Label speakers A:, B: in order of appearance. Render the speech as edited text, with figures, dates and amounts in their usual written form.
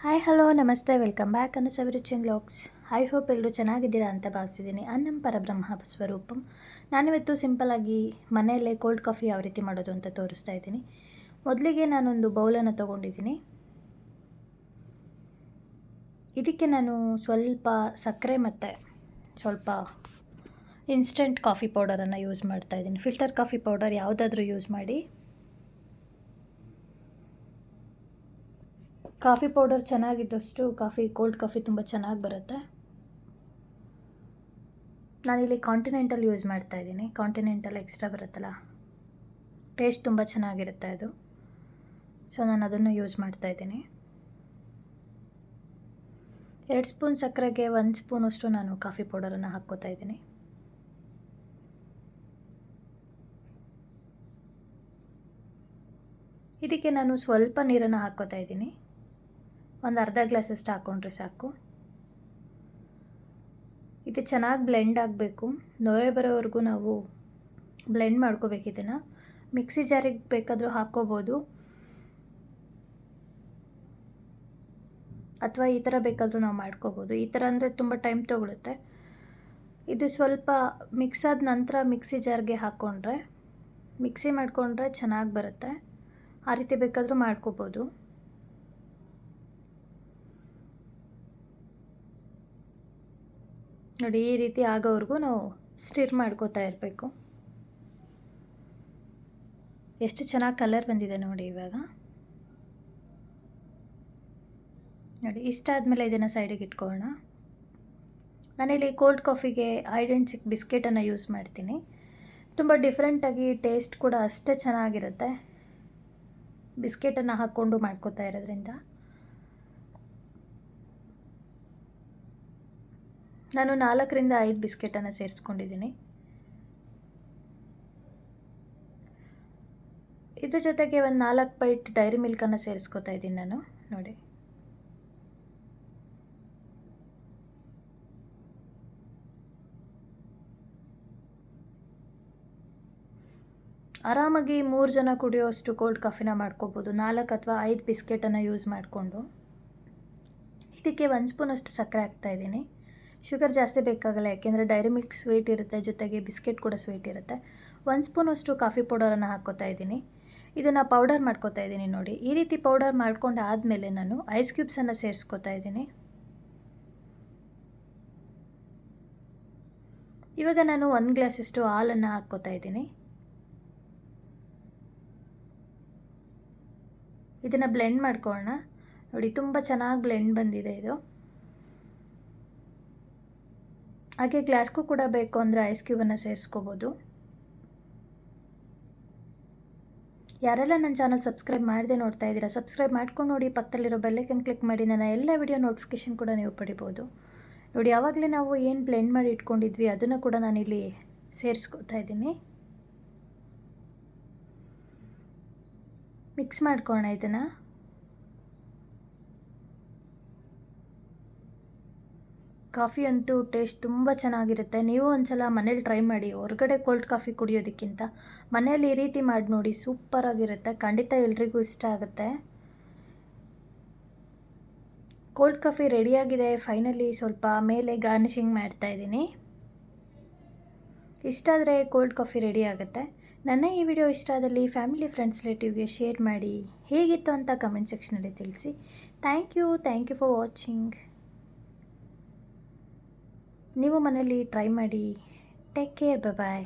A: Hi hello ನಮಸ್ತೆ welcome back ಅನುಸವಿರುಚಿನ್ vlogs. I hope ಎಲ್ಲರೂ ಚೆನ್ನಾಗಿದ್ದೀರಾ ಅಂತ ಭಾವಿಸಿದ್ದೀನಿ. ಅನ್ನಂ ಪರಬ್ರಹ್ಮ ಸ್ವರೂಪಂ. ನಾನಿವತ್ತು ಸಿಂಪಲ್ಲಾಗಿ ಮನೆಯಲ್ಲೇ ಕೋಲ್ಡ್ ಕಾಫಿ ಯಾವ ರೀತಿ ಮಾಡೋದು ಅಂತ ತೋರಿಸ್ತಾ ಇದ್ದೀನಿ. ಮೊದಲಿಗೆ ನಾನೊಂದು ಬೌಲನ್ನು ತೊಗೊಂಡಿದ್ದೀನಿ. ಇದಕ್ಕೆ ನಾನು ಸ್ವಲ್ಪ ಸಕ್ಕರೆ ಮತ್ತು ಸ್ವಲ್ಪ ಇನ್ಸ್ಟೆಂಟ್ ಕಾಫಿ ಪೌಡರನ್ನು ಯೂಸ್ ಮಾಡ್ತಾಯಿದ್ದೀನಿ. ಫಿಲ್ಟರ್ ಕಾಫಿ ಪೌಡರ್ ಯಾವುದಾದ್ರೂ ಯೂಸ್ ಮಾಡಿ. ಕಾಫಿ ಪೌಡರ್ ಚೆನ್ನಾಗಿದ್ದಷ್ಟು ಕೋಲ್ಡ್ ಕಾಫಿ ತುಂಬ ಚೆನ್ನಾಗಿ ಬರುತ್ತೆ. ನಾನಿಲ್ಲಿ ಕಾಂಟಿನೆಂಟಲ್ ಯೂಸ್ ಮಾಡ್ತಾಯಿದ್ದೀನಿ. ಕಾಂಟಿನೆಂಟಲ್ ಎಕ್ಸ್ಟ್ರಾ ಬರುತ್ತಲ್ಲ, ಟೇಸ್ಟ್ ತುಂಬ ಚೆನ್ನಾಗಿರುತ್ತೆ ಅದು. ಸೊ ನಾನು ಅದನ್ನು ಯೂಸ್ ಮಾಡ್ತಾಯಿದ್ದೀನಿ. 2 ಸ್ಪೂನ್ ಸಕ್ಕರೆಗೆ 1 ಸ್ಪೂನಷ್ಟು ನಾನು ಕಾಫಿ ಪೌಡರನ್ನು ಹಾಕ್ಕೋತಾ ಇದ್ದೀನಿ. ಇದಕ್ಕೆ ನಾನು ಸ್ವಲ್ಪ ನೀರನ್ನು ಹಾಕ್ಕೋತಾ ಇದ್ದೀನಿ. ಒಂದು ಅರ್ಧ ಗ್ಲಾಸಷ್ಟು ಹಾಕ್ಕೊಂಡ್ರೆ ಸಾಕು. ಇದು ಚೆನ್ನಾಗಿ ಬ್ಲೆಂಡ್ ಆಗಬೇಕು. ನೊರೆ ಬರೋವರೆಗೂ ನಾವು ಬ್ಲೆಂಡ್ ಮಾಡ್ಕೋಬೇಕು. ಇದನ್ನು ಮಿಕ್ಸಿ ಜಾರಿಗೆ ಬೇಕಾದರೂ ಹಾಕ್ಕೋಬೋದು, ಅಥವಾ ಈ ಥರ ಬೇಕಾದರೂ ನಾವು ಮಾಡ್ಕೋಬೋದು. ಈ ಥರ ಅಂದರೆ ತುಂಬ ಟೈಮ್ ತೊಗೊಳುತ್ತೆ. ಇದು ಸ್ವಲ್ಪ ಮಿಕ್ಸ್ ಆದ ನಂತರ ಮಿಕ್ಸಿ ಜಾರ್ಗೆ ಹಾಕ್ಕೊಂಡ್ರೆ, ಮಿಕ್ಸಿ ಮಾಡಿಕೊಂಡ್ರೆ ಚೆನ್ನಾಗಿ ಬರುತ್ತೆ. ಆ ರೀತಿ ಬೇಕಾದರೂ ಮಾಡ್ಕೋಬೋದು. ನೋಡಿ, ಈ ರೀತಿ ಆಗೋವರೆಗೂ ನಾವು ಸ್ಟಿರ್ ಮಾಡ್ಕೋತಾ ಇರಬೇಕು. ಎಷ್ಟು ಚೆನ್ನಾಗಿ ಕಲರ್ ಬಂದಿದೆ ನೋಡಿ ಇವಾಗ. ನೋಡಿ, ಇಷ್ಟ ಆದಮೇಲೆ ಇದನ್ನು ಸೈಡಿಗೆ ಇಟ್ಕೊಳ್ಳೋಣ. ನಾನಿಲ್ಲಿ ಕೋಲ್ಡ್ ಕಾಫಿಗೆ ಹೈಡ್ ಆ್ಯಂಡ್ ಸಿಕ್ ಬಿಸ್ಕೆಟನ್ನು ಯೂಸ್ ಮಾಡ್ತೀನಿ. ತುಂಬ ಡಿಫ್ರೆಂಟಾಗಿ ಟೇಸ್ಟ್ ಕೂಡ ಅಷ್ಟೇ ಚೆನ್ನಾಗಿರುತ್ತೆ ಬಿಸ್ಕೆಟನ್ನು ಹಾಕ್ಕೊಂಡು ಮಾಡ್ಕೋತಾ ಇರೋದ್ರಿಂದ. ನಾನು 4ರಿಂದ 5 ಬಿಸ್ಕೆಟನ್ನು ಸೇರಿಸ್ಕೊಂಡಿದ್ದೀನಿ. ಇದ್ರ ಜೊತೆಗೆ ಒಂದು 4 ಬೈಟ್ ಡೈರಿ ಮಿಲ್ಕನ್ನು ಸೇರಿಸ್ಕೊತಾ ಇದ್ದೀನಿ ನಾನು. ನೋಡಿ, ಆರಾಮಾಗಿ 3 ಜನ ಕುಡಿಯೋಷ್ಟು ಕೋಲ್ಡ್ ಕಾಫಿನ ಮಾಡ್ಕೋಬೋದು 4 ಅಥವಾ 5 ಬಿಸ್ಕೆಟನ್ನು ಯೂಸ್ ಮಾಡಿಕೊಂಡು. ಇದಕ್ಕೆ 1 ಸ್ಪೂನಷ್ಟು ಸಕ್ಕರೆ ಹಾಕ್ತಾಯಿದ್ದೀನಿ. ಶುಗರ್ ಜಾಸ್ತಿ ಬೇಕಾಗಲ್ಲ, ಯಾಕೆಂದರೆ ಡೈರಿ ಮಿಲ್ಕ್ ಸ್ವೀಟ್ ಇರುತ್ತೆ, ಜೊತೆಗೆ ಬಿಸ್ಕೆಟ್ ಕೂಡ ಸ್ವೀಟ್ ಇರುತ್ತೆ. 1 ಸ್ಪೂನಷ್ಟು ಕಾಫಿ ಪೌಡರನ್ನು ಹಾಕ್ಕೋತಾ ಇದ್ದೀನಿ. ಇದನ್ನು ಪೌಡರ್ ಮಾಡ್ಕೋತಾ ಇದ್ದೀನಿ. ನೋಡಿ, ಈ ರೀತಿ ಪೌಡರ್ ಮಾಡ್ಕೊಂಡು ಆದಮೇಲೆ ನಾನು ಐಸ್ ಕ್ಯೂಬ್ಸನ್ನು ಸೇರಿಸ್ಕೋತಾ ಇದ್ದೀನಿ. ಇವಾಗ ನಾನು 1 ಗ್ಲಾಸಷ್ಟು ಹಾಲನ್ನು ಹಾಕ್ಕೋತಾ ಇದ್ದೀನಿ. ಇದನ್ನು ಬ್ಲೆಂಡ್ ಮಾಡ್ಕೊಳ್ಳೋಣ. ನೋಡಿ, ತುಂಬ ಚೆನ್ನಾಗಿ ಬ್ಲೆಂಡ್ ಬಂದಿದೆ ಇದು. ಹಾಗೆ ಗ್ಲಾಸ್ಗೂ ಕೂಡ ಬೇಕು ಅಂದರೆ ಐಸ್ ಕ್ಯೂಬನ್ನು ಸೇರಿಸ್ಕೋಬೋದು. ಯಾರೆಲ್ಲ ನನ್ನ ಚಾನಲ್ ಸಬ್ಸ್ಕ್ರೈಬ್ ಮಾಡದೆ ನೋಡ್ತಾ ಇದ್ದೀರಾ, ಸಬ್ಸ್ಕ್ರೈಬ್ ಮಾಡ್ಕೊಂಡು ನೋಡಿ. ಪಕ್ಕದಲ್ಲಿರೋ ಬೆಲ್ಲೈಕನ್ ಕ್ಲಿಕ್ ಮಾಡಿ ನನ್ನ ಎಲ್ಲ ವಿಡಿಯೋ ನೋಟಿಫಿಕೇಷನ್ ಕೂಡ ನೀವು ಪಡಿಬೋದು. ನೋಡಿ, ಆವಾಗಲೇ ನಾವು ಏನು ಬ್ಲೆಂಡ್ ಮಾಡಿ ಇಟ್ಕೊಂಡಿದ್ವಿ ಅದನ್ನು ಕೂಡ ನಾನಿಲ್ಲಿ ಸೇರಿಸ್ಕೋತಾ ಇದ್ದೀನಿ. ಮಿಕ್ಸ್ ಮಾಡ್ಕೊಳ್ಳೋಣ ಇದನ್ನು. ಕಾಫಿ ಅಂತೂ ಟೇಸ್ಟ್ ತುಂಬ ಚೆನ್ನಾಗಿರುತ್ತೆ. ನೀವು ಒಂದ್ಸಲ ಮನೇಲಿ ಟ್ರೈ ಮಾಡಿ. ಹೊರಗಡೆ ಕೋಲ್ಡ್ ಕಾಫಿ ಕುಡಿಯೋದಕ್ಕಿಂತ ಮನೇಲಿ ಈ ರೀತಿ ಮಾಡಿ ನೋಡಿ, ಸೂಪರಾಗಿರುತ್ತೆ. ಖಂಡಿತ ಎಲ್ರಿಗೂ ಇಷ್ಟ ಆಗುತ್ತೆ. ಕೋಲ್ಡ್ ಕಾಫಿ ರೆಡಿಯಾಗಿದೆ. ಫೈನಲಿ ಸ್ವಲ್ಪ ಮೇಲೆ ಗಾರ್ನಿಷಿಂಗ್ ಮಾಡ್ತಾಯಿದ್ದೀನಿ. ಇಷ್ಟ ಆದರೆ ಕೋಲ್ಡ್ ಕಾಫಿ ರೆಡಿ ಆಗುತ್ತೆ. ನನ್ನ ಈ ವಿಡಿಯೋ ಇಷ್ಟ ಆದಲ್ಲಿ ಫ್ಯಾಮಿಲಿ ಫ್ರೆಂಡ್ಸ್ ರಿಲೇಟಿವ್ಗೆ ಶೇರ್ ಮಾಡಿ. ಹೇಗಿತ್ತು ಅಂತ ಕಮೆಂಟ್ ಸೆಕ್ಷನಲ್ಲಿ ತಿಳಿಸಿ. Thank you for watching. ನೀವು ಮನೇಲಿ ಟ್ರೈ ಮಾಡಿ. ಟೇಕ್ ಕೇರ್, ಬಾಯ್.